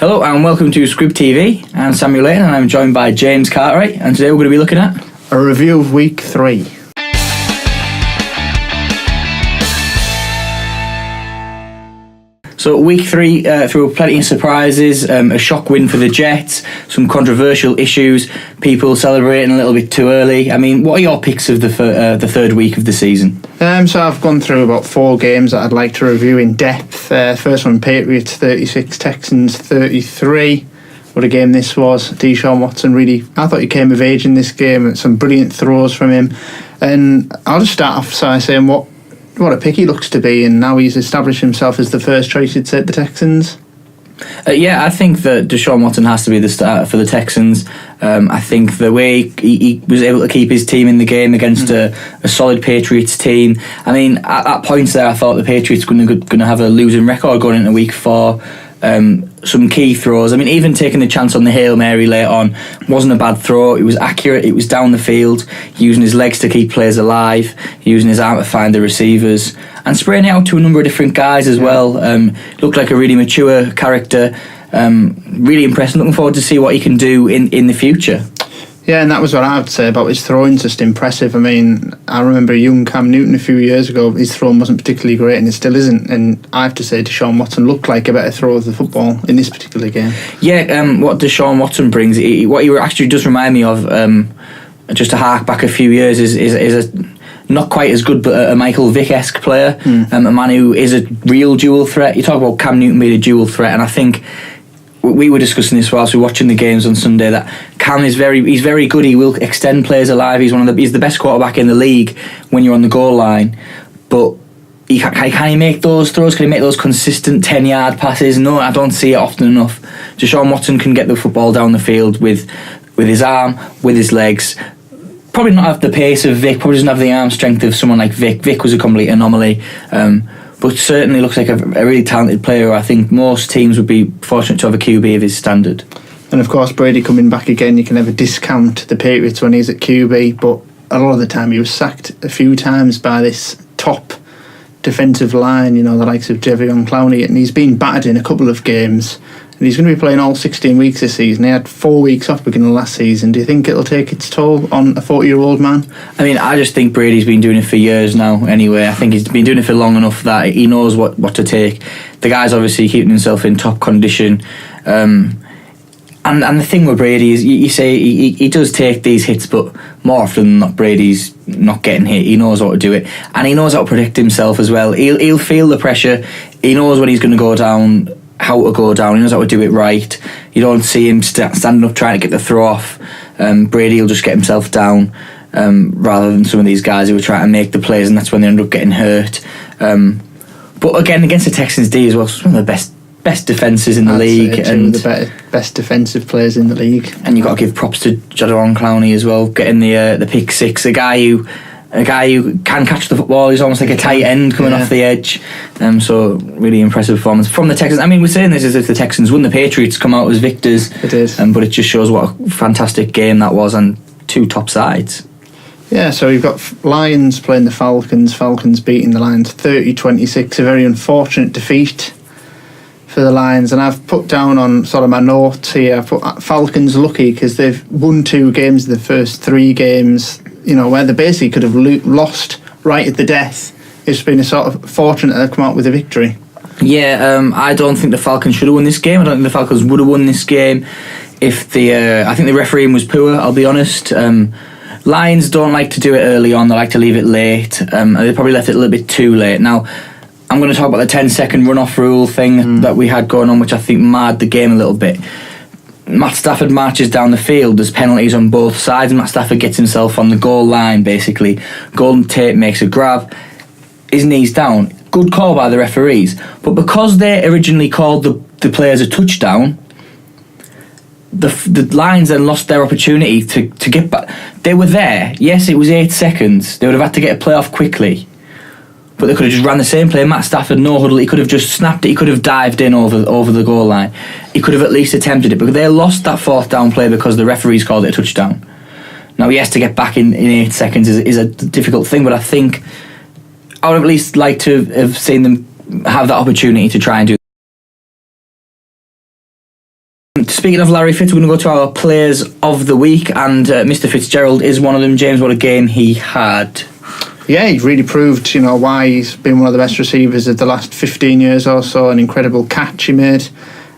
Hello and welcome to Squib TV. I'm Samuel Layton and I'm joined by James Cartwright, and today we're going to be looking at a review of Week 3. So Week 3 threw plenty of surprises, a shock win for the Jets, some controversial issues, people celebrating a little bit too early. I mean, what are your picks of the third week of the season? So I've gone through about 4 games that I'd like to review in depth. First one, Patriots 36, Texans 33. What a game this was. Deshaun Watson I thought he came of age in this game. Some brilliant throws from him. And I'll just start off by saying what a pick he looks to be, and now he's established himself as the first choice, you'd say, at the Texans. Yeah, I think that Deshaun Watson has to be the starter for the Texans. I think the way he was able to keep his team in the game against a solid Patriots team. I mean, at points there, I thought the Patriots were going to have a losing record going into Week 4. Some key throws. I mean, even taking the chance on the Hail Mary late on wasn't a bad throw. It was accurate. It was down the field, using his legs to keep players alive, using his arm to find the receivers, and spraying it out to a number of different guys as well. Looked like a really mature character. Really impressive. Looking forward to see what he can do in the future. Yeah, and that was what I would say about his throwing, just impressive. I mean, I remember young Cam Newton a few years ago, his throwing wasn't particularly great, and it still isn't. And I have to say, Deshaun Watson looked like a better thrower of the football in this particular game. Yeah, what Deshaun Watson brings, what he actually does remind me of, just to hark back a few years, is a not quite as good, but a Michael Vick-esque player, a man who is a real dual threat. You talk about Cam Newton being a dual threat, and I think we were discussing this whilst we were watching the games on Sunday, that Cam is he's very good. He will extend players alive. He's the best quarterback in the league when you're on the goal line. But can he make those throws? Can he make those consistent 10-yard passes? No, I don't see it often enough. Deshaun Watson can get the football down the field with his arm, with his legs. Probably not have the pace of Vic. Probably doesn't have the arm strength of someone like Vic. Vic was a complete anomaly. But certainly looks like a really talented player. I think most teams would be fortunate to have a QB of his standard. And of course, Brady coming back again, you can never discount the Patriots when he's at QB, but a lot of the time he was sacked a few times by this top defensive line, the likes of Jadeveon Clowney, and he's been battered in a couple of games. And he's going to be playing all 16 weeks this season. He had 4 weeks off beginning of last season. Do you think it'll take its toll on a 40-year-old man? I mean, I just think Brady's been doing it for years now anyway. I think he's been doing it for long enough that he knows what to take. The guy's obviously keeping himself in top condition. And the thing with Brady is, you say he does take these hits, but more often than not, Brady's not getting hit. He knows how to do it. And he knows how to protect himself as well. He'll feel the pressure. He knows when he's going to go down, how to go down. He knows how to do it right. You don't see him standing up trying to get the throw off. Brady will just get himself down, rather than some of these guys who are trying to make the plays, and that's when they end up getting hurt. But again, against the Texans D as well, it's one of the best defences in the league, and the best defensive players in the league. And you've got to give props to Jadeveon Clowney as well, getting the pick six. A guy who can catch the football. He's almost like a tight end coming off the edge. So really impressive performance from the Texans. I mean, we're saying this as if the Texans won. The Patriots come out as victors. It is. But it just shows what a fantastic game that was, and two top sides. Yeah, so you've got Lions playing the Falcons. Falcons beating the Lions 30-26. A very unfortunate defeat for the Lions, and I've put down on sort of my notes here, I've put Falcons lucky because they've won 2 games of the first 3 games, where they basically could have lost right at the death. It's been a sort of fortunate that they've come out with a victory. Yeah, I don't think the Falcons should have won this game. I don't think the Falcons would have won this game if I think the refereeing was poor, I'll be honest. Lions don't like to do it early on, they like to leave it late. They probably left it a little bit too late. Now, I'm going to talk about the 10-second run-off rule thing that we had going on, which I think marred the game a little bit. Matt Stafford marches down the field. There's penalties on both sides. Matt Stafford gets himself on the goal line, basically. Golden Tate makes a grab. His knee's down. Good call by the referees. But because they originally called the players a touchdown, the Lions then lost their opportunity to get back. They were there. Yes, it was 8 seconds. They would have had to get a play off quickly. But they could have just ran the same play. Matt Stafford, no huddle. He could have just snapped it. He could have dived in over the goal line. He could have at least attempted it. But they lost that 4th down play because the referees called it a touchdown. Now, yes, to get back in 8 seconds is a difficult thing, but I think I would have at least liked to have seen them have that opportunity to try and do speaking of Larry Fitz, we're going to go to our players of the week, and Mr. Fitzgerald is one of them. James, what a game he had. Yeah, he really proved, why he's been one of the best receivers of the last 15 years or so. An incredible catch he made,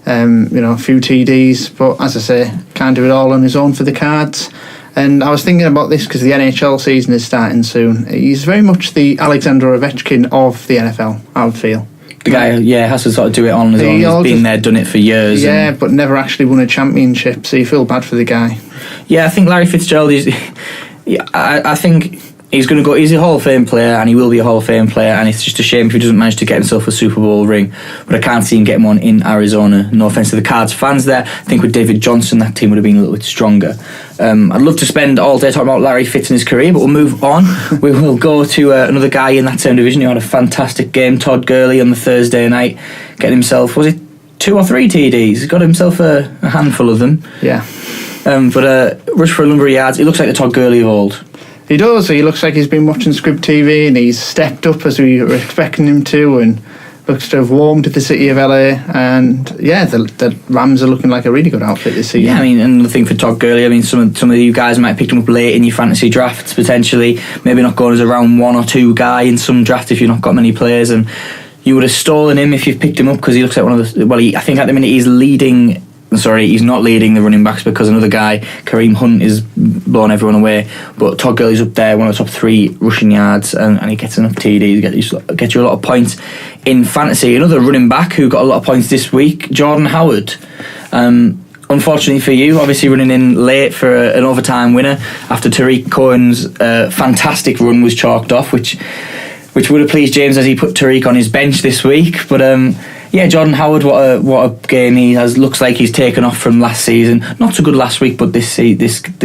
a few TDs, but as I say, can't do it all on his own for the Cards. And I was thinking about this because the NHL season is starting soon. He's very much the Alexander Ovechkin of the NFL, I would feel. The guy, has to sort of do it on his own. He's been there, done it for years. Yeah, but never actually won a championship, so you feel bad for the guy. Yeah, I think Larry Fitzgerald is... I think... He's going to go. He's a Hall of Fame player, and he will be a Hall of Fame player. And it's just a shame if he doesn't manage to get himself a Super Bowl ring. But I can't see him getting one in Arizona. No offense to the Cards fans there. I think with David Johnson, that team would have been a little bit stronger. I'd love to spend all day talking about Larry Fitz and his career, but we'll move on. We will go to another guy in that same division who had a fantastic game. Todd Gurley on the Thursday night, getting himself, was it 2 or 3 TDs? He's got himself a handful of them. Yeah. But rushed for a number of yards. He looks like the Todd Gurley of old. He does. He looks like he's been watching Squib TV, and he's stepped up as we were expecting him to, and looks to have warmed to the city of LA. And yeah, the Rams are looking like a really good outfit this season. Yeah, I mean, another thing for Todd Gurley, I mean, some of you guys might have picked him up late in your fantasy drafts potentially. Maybe not going as a round 1 or 2 guy in some drafts if you've not got many players, and you would have stolen him if you've picked him up because he looks like one of the. Well, I think at the minute he's not leading the running backs because another guy, Kareem Hunt, is blowing everyone away. But Todd Gurley's up there, one of the top 3 rushing yards, and he gets enough TDs, get you a lot of points in fantasy. Another running back who got a lot of points this week, Jordan Howard. Unfortunately for you, obviously running in late for an overtime winner after Tariq Cohen's fantastic run was chalked off, which would have pleased James as he put Tariq on his bench this week. But yeah, Jordan Howard, what a game he has. Looks like he's taken off from last season. Not so good last week, but this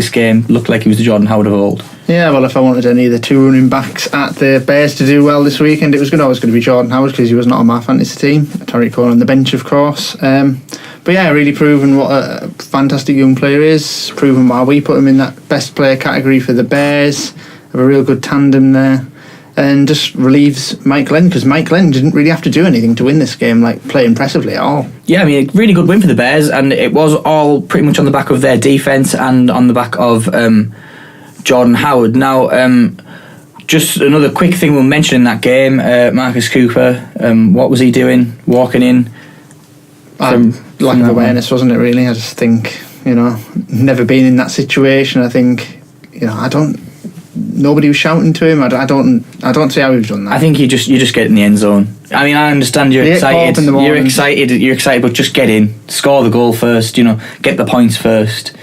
game looked like he was the Jordan Howard of old. Yeah, well, if I wanted any of the 2 running backs at the Bears to do well this weekend, it was always going to be Jordan Howard because he was not on my fantasy team. Tariq Cohen on the bench, of course. But yeah, really proven what a fantastic young player is. Proven why we put him in that best player category for the Bears. Have a real good tandem there. And just relieves Mike Glenn because Mike Glenn didn't really have to do anything to win this game, play impressively at all. Yeah, I mean, a really good win for the Bears, and it was all pretty much on the back of their defence and on the back of Jordan Howard. Now, just another quick thing we'll mention in that game, Marcus Cooper, what was he doing, walking in? Lack of awareness, wasn't it, really? I just think, never been in that situation. I think, nobody was shouting to him. I don't see how he's done that. I think you just get in the end zone. I mean, I understand you're excited. You're excited, but just get in, score the goal first. Get the points first.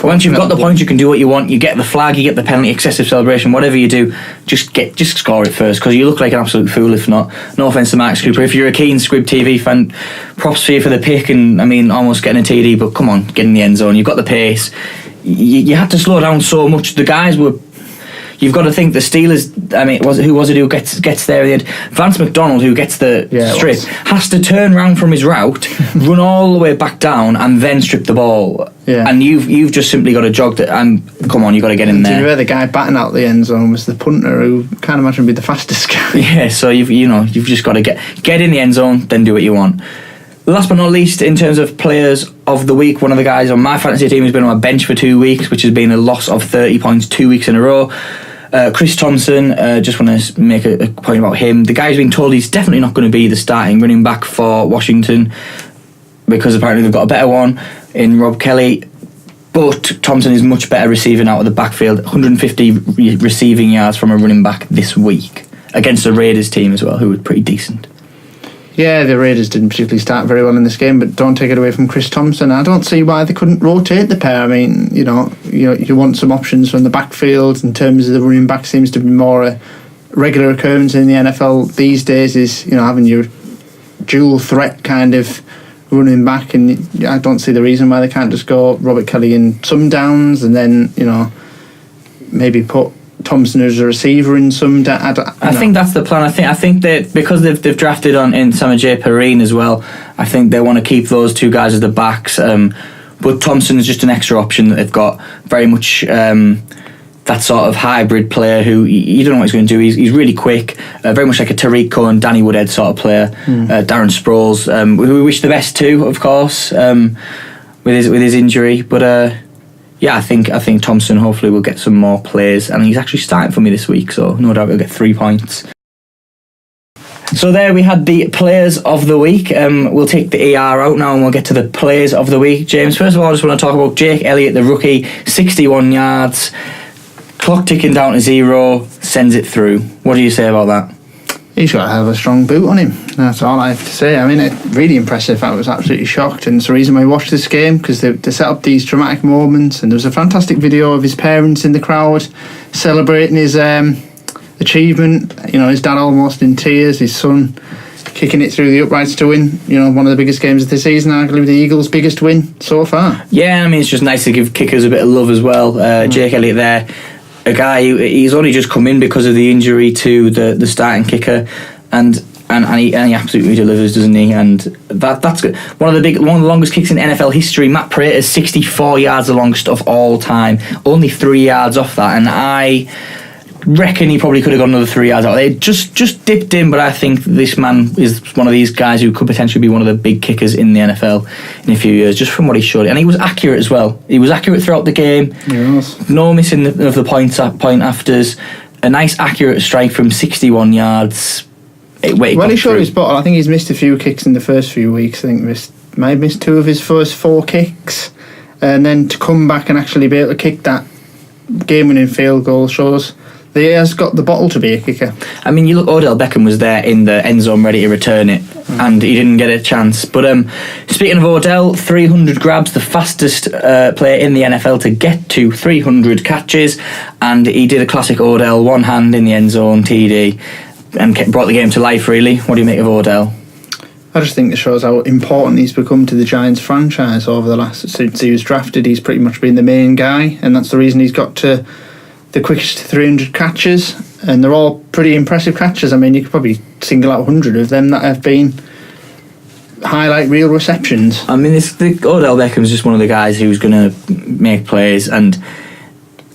Once you've got the points, you can do what you want. You get the flag, you get the penalty, excessive celebration, whatever you do. Just score it first because you look like an absolute fool if not. No offense to Max Cooper. If you're a keen Squib TV fan, props for you for the pick and almost getting a TD. But come on, get in the end zone. You've got the pace. You had to slow down so much. The guys were. You've got to think the Steelers. I mean, who was it who gets there in the end? Vance McDonald, who gets the strip, has to turn around from his route, run all the way back down, and then strip the ball. Yeah. And you've just simply got to jog that. And come on, you got to get in there. To be fair, the guy batting out the end zone was the punter, who can't imagine be the fastest guy. Yeah. So you've just got to get in the end zone, then do what you want. Last but not least, in terms of players of the week, one of the guys on my fantasy team has been on my bench for 2 weeks, which has been a loss of 30 points 2 weeks in a row. Chris Thompson, just want to make a point about him. The guy's been told he's definitely not going to be the starting running back for Washington because apparently they've got a better one in Rob Kelly. But Thompson is much better receiving out of the backfield. 150 receiving yards from a running back this week against the Raiders team as well, who were pretty decent. Yeah, the Raiders didn't particularly start very well in this game, but don't take it away from Chris Thompson. I don't see why they couldn't rotate the pair. I mean, you want some options from the backfield in terms of the running back seems to be more a regular occurrence in the NFL these days is, having your dual threat kind of running back, and I don't see the reason why they can't just go Robert Kelly in some downs and then, maybe put Thompson as a receiver in some. I think that's the plan. I think that because they've drafted in Samaje Perine as well. I think they want to keep those 2 guys as the backs. But Thompson is just an extra option that they've got. Very much that sort of hybrid player who you don't know what he's going to do. He's really quick. Very much like a Tariq Cohen, Danny Woodhead sort of player. Darren Sproles, who we wish the best to, of course. with his injury. But yeah, I think Thompson hopefully will get some more plays, and he's actually starting for me this week, so no doubt he'll get 3 points. So there we had the players of the week. We'll take the ER out now and we'll get to the players of the week. James, first of all, I just want to talk about Jake Elliott, the rookie, 61 yards, clock ticking down to 0, sends it through. What do you say about that? He's got to have a strong boot on him. That's all I have to say. I mean, really impressive. I was absolutely shocked, and it's the reason why I watched this game, because they set up these dramatic moments, and there was a fantastic video of his parents in the crowd celebrating his achievement. You know, his dad almost in tears, his son kicking it through the uprights to win, you know, one of the biggest games of the season, arguably the Eagles' biggest win so far. Yeah, I mean, it's just nice to give kickers a bit of love as well. Jake Elliott there, a guy who, he's only just come in because of the injury to the starting kicker, and he absolutely delivers, doesn't he? And that's good. One of the longest kicks in NFL history. Matt Prater's 64 yards the longest of all time, only 3 yards off that, and I reckon he probably could have got another 3 yards out. They just dipped in, but I think this man is one of these guys who could potentially be one of the big kickers in the NFL in a few years, just from what he showed. And he was accurate as well. He was accurate throughout the game. Yes. No missing of the point afters. A nice accurate strike from 61 yards. He showed his bottle. I think he's missed a few kicks in the first few weeks. I think might have missed 2 of his first 4 kicks, and then to come back and actually be able to kick that game-winning field goal shows that he has got the bottle to be a kicker. I mean, you look, Odell Beckham was there in the end zone ready to return it, and he didn't get a chance. But speaking of Odell, 300 grabs, the fastest player in the NFL to get to 300 catches, and he did a classic Odell, one hand in the end zone, TD, and brought the game to life, really. What do you make of Odell? I just think it shows how important he's become to the Giants franchise over the last, since he was drafted. He's pretty much been the main guy, and that's the reason he's got to the quickest 300 catches, and they're all pretty impressive catches. I mean, you could probably single out 100 of them that have been highlight real receptions. I mean, Odell Beckham's just one of the guys who's going to make plays, and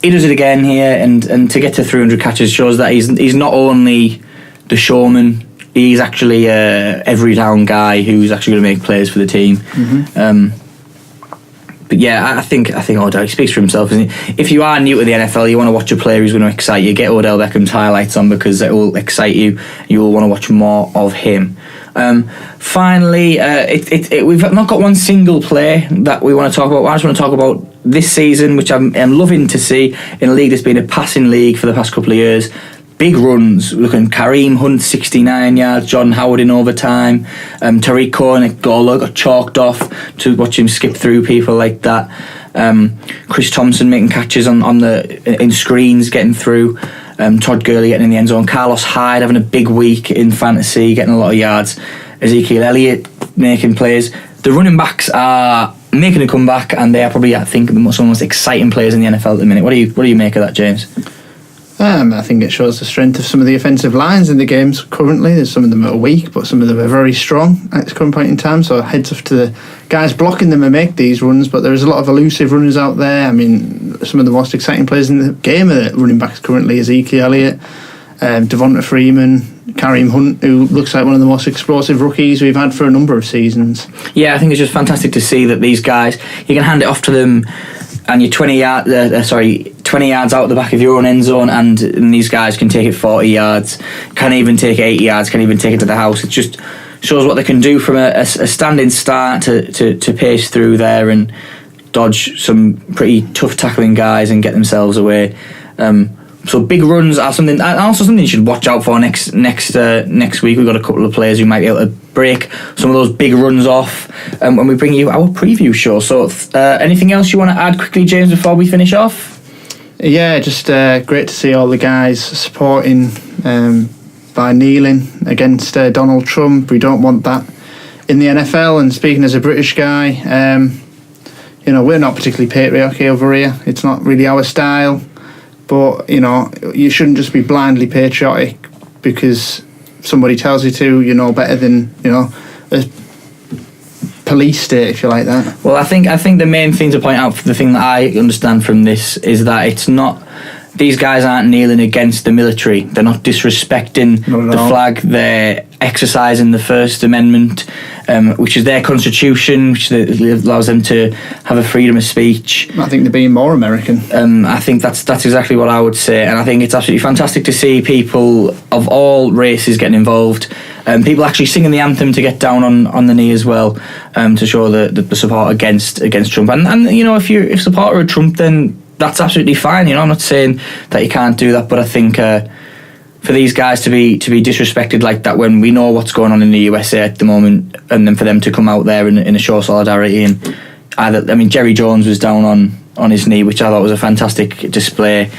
he does it again here, and to get to 300 catches shows that he's not only the showman, he's actually a every down guy who's actually going to make plays for the team. Mm-hmm. But yeah, I think Odell speaks for himself, isn't he? If you are new to the NFL, you want to watch a player who's going to excite you, get Odell Beckham's highlights on, because it will excite you. You will want to watch more of him. Finally, we've not got one single play that we want to talk about. I just want to talk about this season, which I'm loving to see in a league that's been a passing league for the past couple of years. Big runs. Looking Kareem Hunt, 69 yards. Jordan Howard in overtime. Tariq Cohen at goal got chalked off to watch him skip through people like that. Chris Thompson making catches in screens, getting through. Todd Gurley getting in the end zone. Carlos Hyde having a big week in fantasy, getting a lot of yards. Ezekiel Elliott making plays. The running backs are making a comeback, and they are probably, I think, some of the most exciting players in the NFL at the minute. What do you make of that, James? I think it shows the strength of some of the offensive lines in the games currently. There's some of them that are weak, but some of them are very strong at this current point in time. So heads off to the guys blocking them and make these runs. But there's a lot of elusive runners out there. I mean, some of the most exciting players in the game are the running backs currently: Ezekiel Elliott, Devonta Freeman, Kareem Hunt, who looks like one of the most explosive rookies we've had for a number of seasons. Yeah, I think it's just fantastic to see that these guys, you can hand it off to them, and you're 20 yards out the back of your own end zone, and these guys can take it 40 yards, can even take 80 yards, can even take it to the house. It just shows what they can do from a standing start to pace through there and dodge some pretty tough tackling guys and get themselves away. So big runs are something, and also something you should watch out for next week. We've got a couple of players who might be able to break some of those big runs off when we bring you our preview show. So anything else you want to add quickly, James, before we finish off? Yeah, just great to see all the guys supporting by kneeling against Donald Trump. We don't want that in the NFL. And speaking as a British guy, we're not particularly patriotic over here. It's not really our style. But, you shouldn't just be blindly patriotic because somebody tells you to, better than, a police state, if you like that. Well, I think the main thing to point out, the thing that I understand from this, is that it's not, these guys aren't kneeling against the military. They're not disrespecting the flag. They're exercising the First Amendment. which is their constitution, which allows them to have a freedom of speech. I think they're being more American. I think that's exactly what I would say, and I think it's absolutely fantastic to see people of all races getting involved. People actually singing the anthem to get down on the knee as well, to show the support against Trump. And you know, if you're a supporter of Trump, then that's absolutely fine. You know, I'm not saying that you can't do that, but I think for these guys to be disrespected like that when we know what's going on in the USA at the moment, and then for them to come out there in a show of solidarity, and Jerry Jones was down on his knee, which I thought was a fantastic display.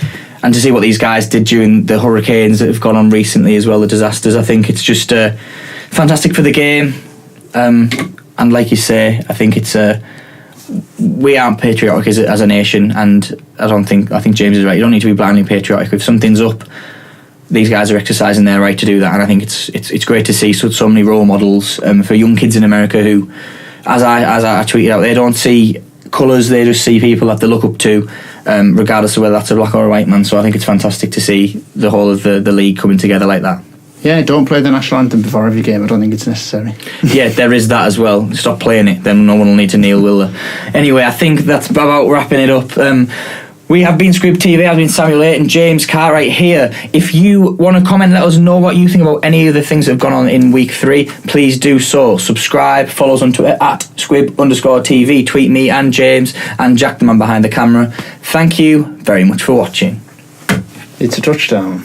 And to see what these guys did during the hurricanes that have gone on recently as well, the disasters, I think it's just fantastic for the game. And like you say, I think it's we aren't patriotic as a nation, and I think James is right. You don't need to be blindly patriotic. If something's up, these guys are exercising their right to do that, and I think it's great to see so many role models for young kids in America who, as I tweeted out, they don't see colours, they just see people that they look up to, regardless of whether that's a black or a white man. So I think it's fantastic to see the whole of the league coming together like that. Yeah, don't play the national anthem before every game. I don't think it's necessary. Yeah, there is that as well. Stop playing it, then no one will need to kneel, will there? Anyway, I think that's about wrapping it up. We have been Squib TV. I've been Samuel Layton, James Cartwright here. If you want to comment, let us know what you think about any of the things that have gone on in week 3. Please do so. Subscribe, follow us on Twitter at Squib_TV. Tweet me and James and Jack, the man behind the camera. Thank you very much for watching. It's a touchdown.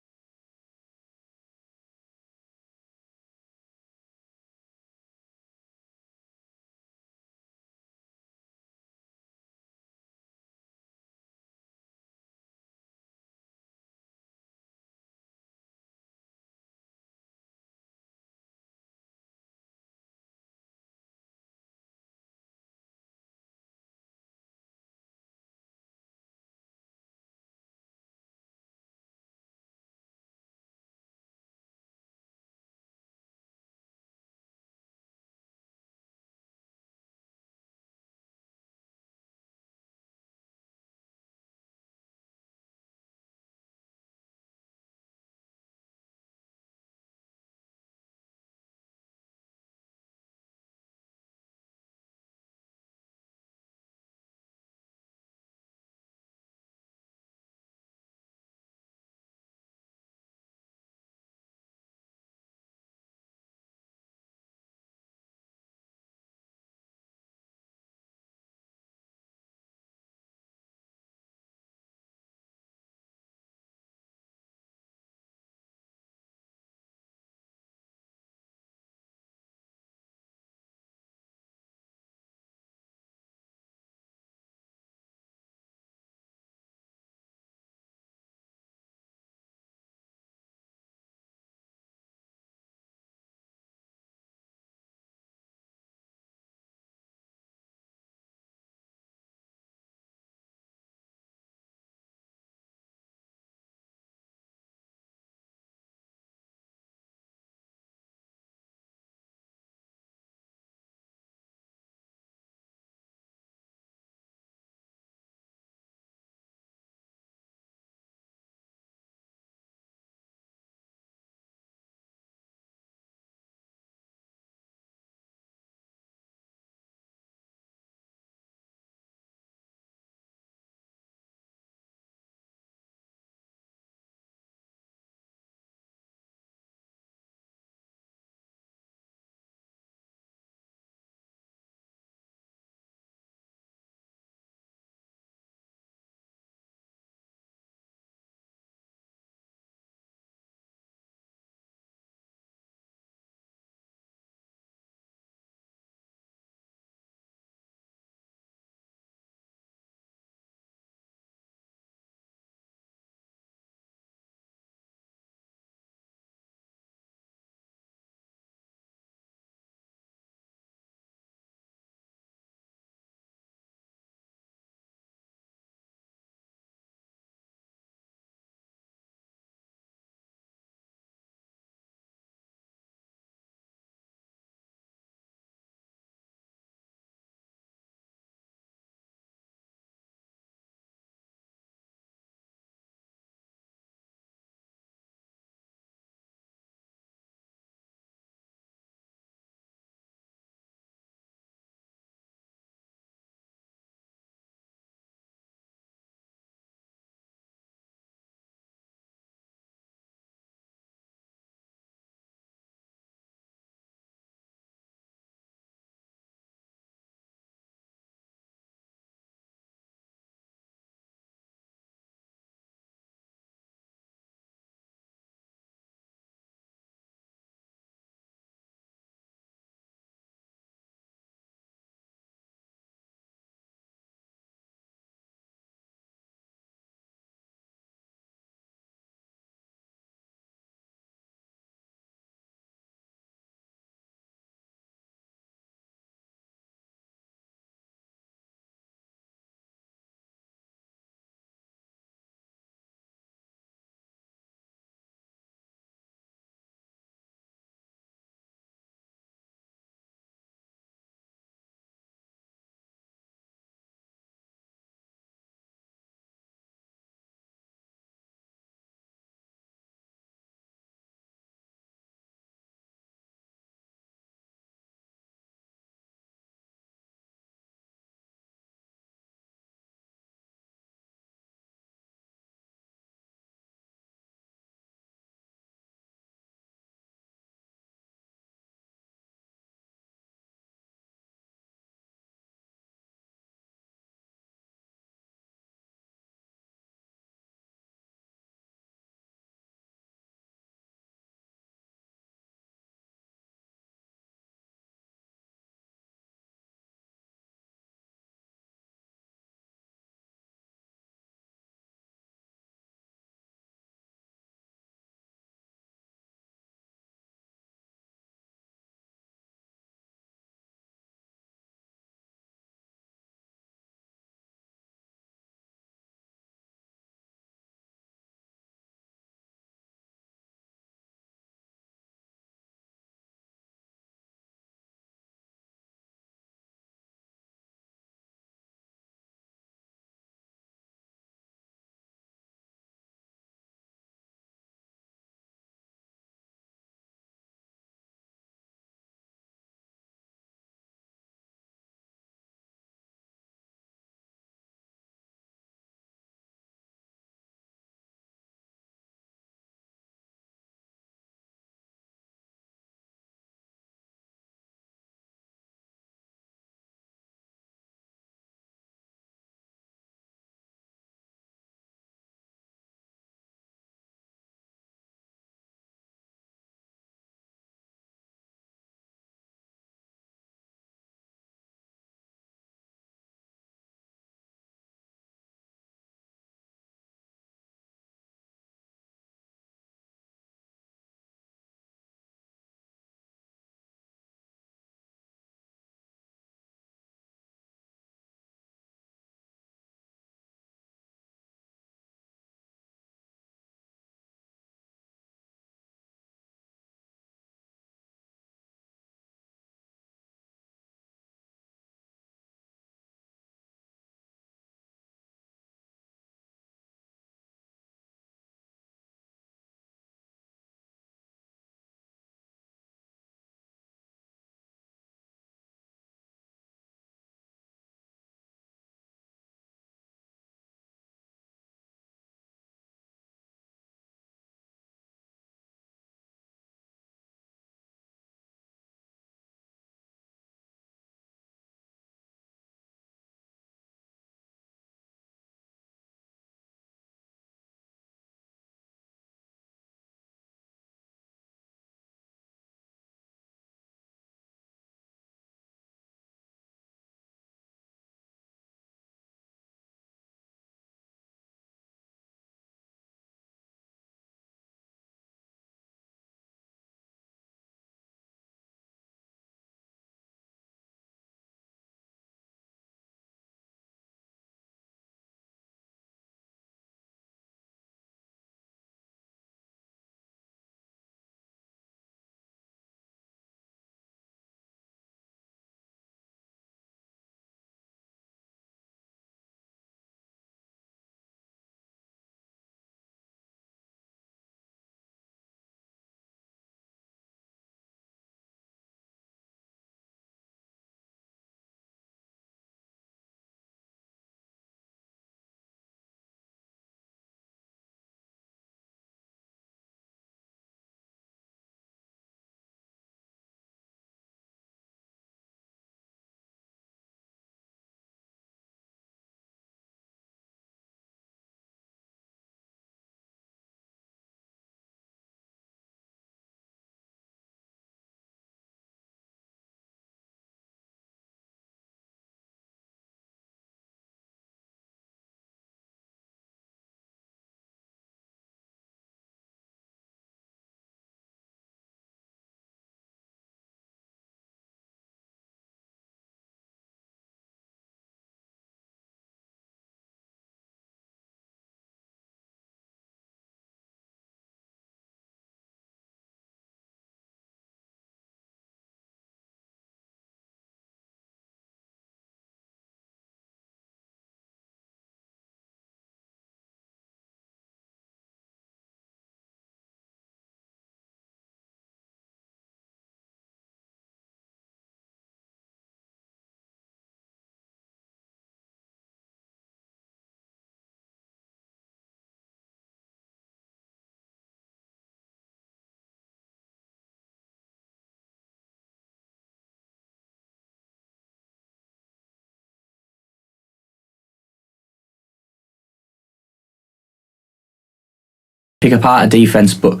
pick apart a defence, but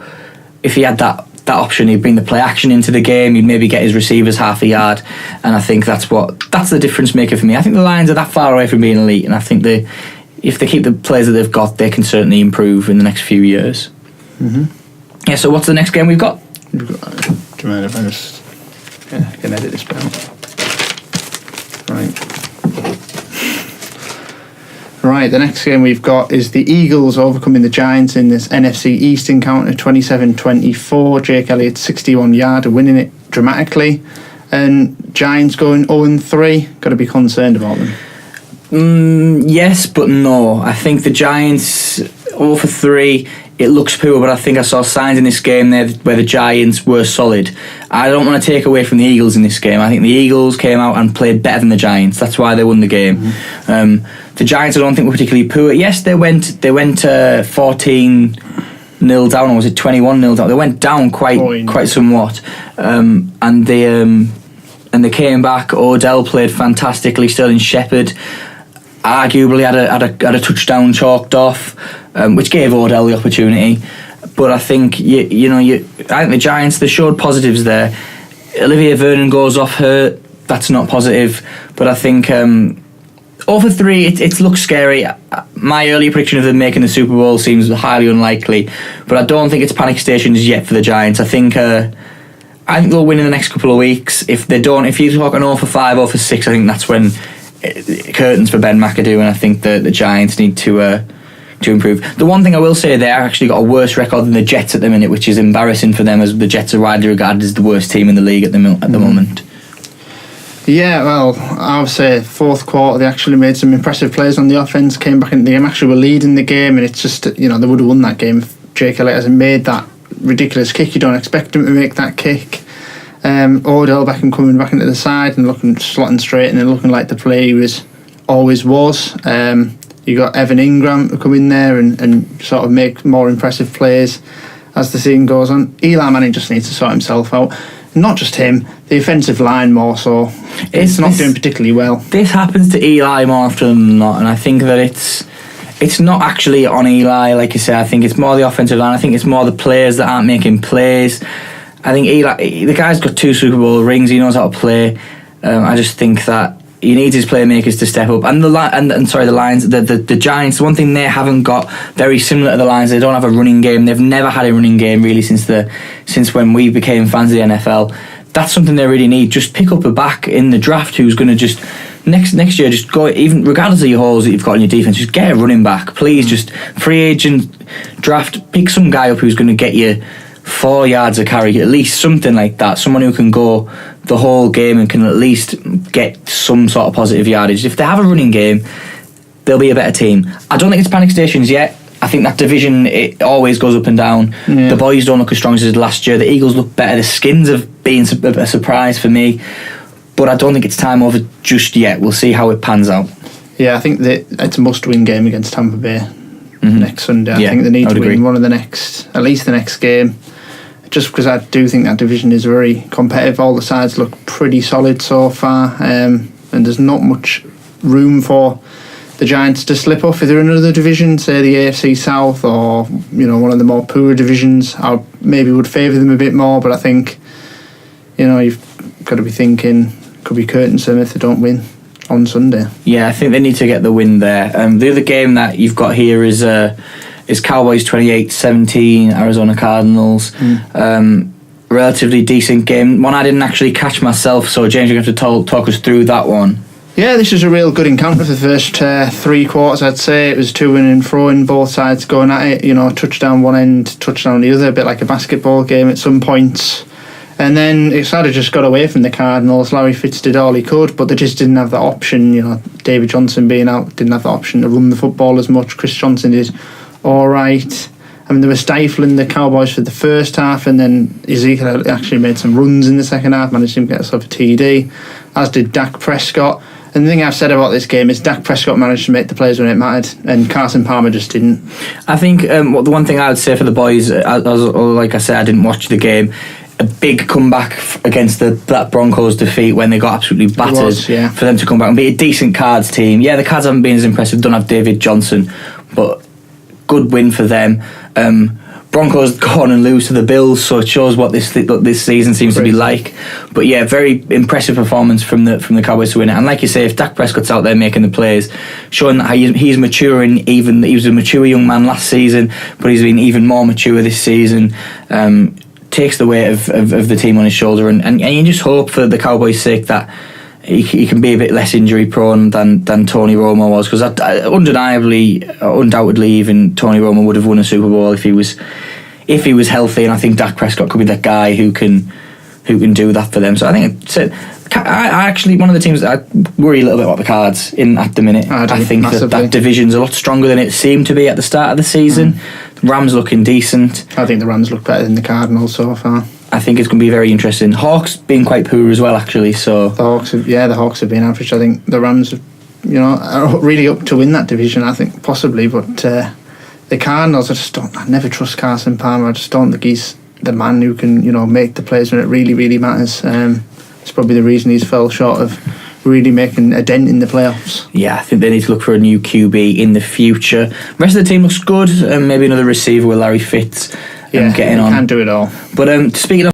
if he had that option, he'd bring the play action into the game, he'd maybe get his receivers half a yard, and I think that's the difference maker for me. I think the Lions are that far away from being elite, and I think if they keep the players that they've got, they can certainly improve in the next few years. Yeah, so what's the next game we've got? Do you mind if I just I can edit this down? Right, the next game we've got is the Eagles overcoming the Giants in this NFC East encounter, 27-24. Jake Elliott 61-yarder, winning it dramatically. And Giants going 0-3. Got to be concerned about them. Yes, but no. I think the Giants 0-3. It looks poor, but I think I saw signs in this game there where the Giants were solid. I don't want to take away from the Eagles in this game. I think the Eagles came out and played better than the Giants. That's why they won the game. The Giants, I don't think, were particularly poor. Yes, they went 14-0 down, or was it 21-0 down? They went down quite somewhat, and they came back. Odell played fantastically. Sterling Shepard arguably had a touchdown chalked off, which gave Odell the opportunity. But I think I think the Giants, they showed positives there. Olivier Vernon goes off hurt. That's not positive. But I think 0-3, it looks scary. My early prediction of them making the Super Bowl seems highly unlikely, but I don't think it's panic stations yet for the Giants. I think they'll win in the next couple of weeks. If they don't, if you're talking 0-5, 0-6, I think that's when curtains for Ben McAdoo, and I think the Giants need to improve. The one thing I will say, they actually got a worse record than the Jets at the minute, which is embarrassing for them, as the Jets are widely regarded as the worst team in the league at the moment. Yeah, well, I would say fourth quarter they actually made some impressive plays on the offense, came back into the game, actually were leading the game, and it's just, they would have won that game if Jake Elliott hasn't made that ridiculous kick. You don't expect him to make that kick. Odell Beckham coming back into the side and slotting straight and looking like the play he always was. You got Evan Ingram to come in there and sort of make more impressive plays as the season goes on. Eli Manning just needs to sort himself out. Not just him, the offensive line more so. It's not doing particularly well. This happens to Eli more often than not, and I think that it's not actually on Eli, like you say. I think it's more the offensive line. I think it's more the players that aren't making plays. I think Eli, the guy's got 2 Super Bowl rings. He knows how to play. I just think that he needs his playmakers to step up. And the Lions, the Giants. One thing they haven't got, very similar to the Lions, they don't have a running game. They've never had a running game really since when we became fans of the NFL. That's something they really need. Just pick up a back in the draft who's going to just next year just go, even regardless of your holes that you've got in your defense, just get a running back, please. Just free agent draft, pick some guy up who's going to get you 4 yards a carry, at least something like that. Someone who can go the whole game and can at least get some sort of positive yardage. If they have a running game, they'll be a better team. I don't think it's panic stations yet. I think that division, it always goes up and down. The boys don't look as strong as they did last year. The Eagles look better. The Skins have been a surprise for me, but I don't think it's time over just yet. We'll see how it pans out. Yeah, I think that it's a must-win game against Tampa Bay next Sunday. I think they need to win at least the next game. Just because I do think that division is very competitive. All the sides look pretty solid so far, and there's not much room for the Giants to slip off. If they're in another division, say the AFC South or one of the more poor divisions, I maybe would favour them a bit more. But I think you've got to be thinking could be curtains them if they don't win on Sunday. Yeah, I think they need to get the win there. The other game that you've got here is Cowboys 28-17, Arizona Cardinals. Relatively decent game. One I didn't actually catch myself, so James, you're going to have to talk us through that one. Yeah, this was a real good encounter for the first 3 quarters, I'd say. It was to-in and fro-in, both sides going at it. Touchdown one end, touchdown the other, a bit like a basketball game at some points. And then it sort of just got away from the Cardinals. Larry Fitz did all he could, but they just didn't have that option. David Johnson being out, didn't have the option to run the football as much. Chris Johnson did all right. I mean, they were stifling the Cowboys for the first half, and then Ezekiel actually made some runs in the second half, managed to get himself a TD, as did Dak Prescott. And the thing I've said about this game is Dak Prescott managed to make the plays when it mattered, and Carson Palmer just didn't. I think the one thing I would say for the boys, like I said, I didn't watch the game, a big comeback against that Broncos defeat when they got absolutely battered, for them to come back and beat a decent Cards team. Yeah, the Cards haven't been as impressive, don't have David Johnson, but good win for them. Broncos go on and lose to the Bills, so it shows what this season seems to be like. But yeah, very impressive performance from the Cowboys to win it. And like you say, if Dak Prescott's out there making the plays, showing that he's maturing, even he was a mature young man last season, but he's been even more mature this season. Takes the weight of the team on his shoulder, and you just hope for the Cowboys' sake that he can be a bit less injury prone than Tony Romo was, because undoubtedly even Tony Romo would have won a Super Bowl if he was healthy, and I think Dak Prescott could be that guy who can do that for them. So I think I actually, one of the teams that I worry a little bit about the Cards in at the minute. I think that division's a lot stronger than it seemed to be at the start of the season. Rams looking decent. I think the Rams look better than the Cardinals so far. I think it's going to be very interesting. Hawks been quite poor as well, actually. So the Hawks have been average. I think the Rams, are really up to win that division. I think possibly, but the Cardinals, I never trust Carson Palmer. I just don't think he's the man who can, make the plays when it really, really matters. It's probably the reason he's fell short of really making a dent in the playoffs. Yeah, I think they need to look for a new QB in the future. The rest of the team looks good. Maybe another receiver with Larry Fitz. Getting on. Can't do it all. But speaking of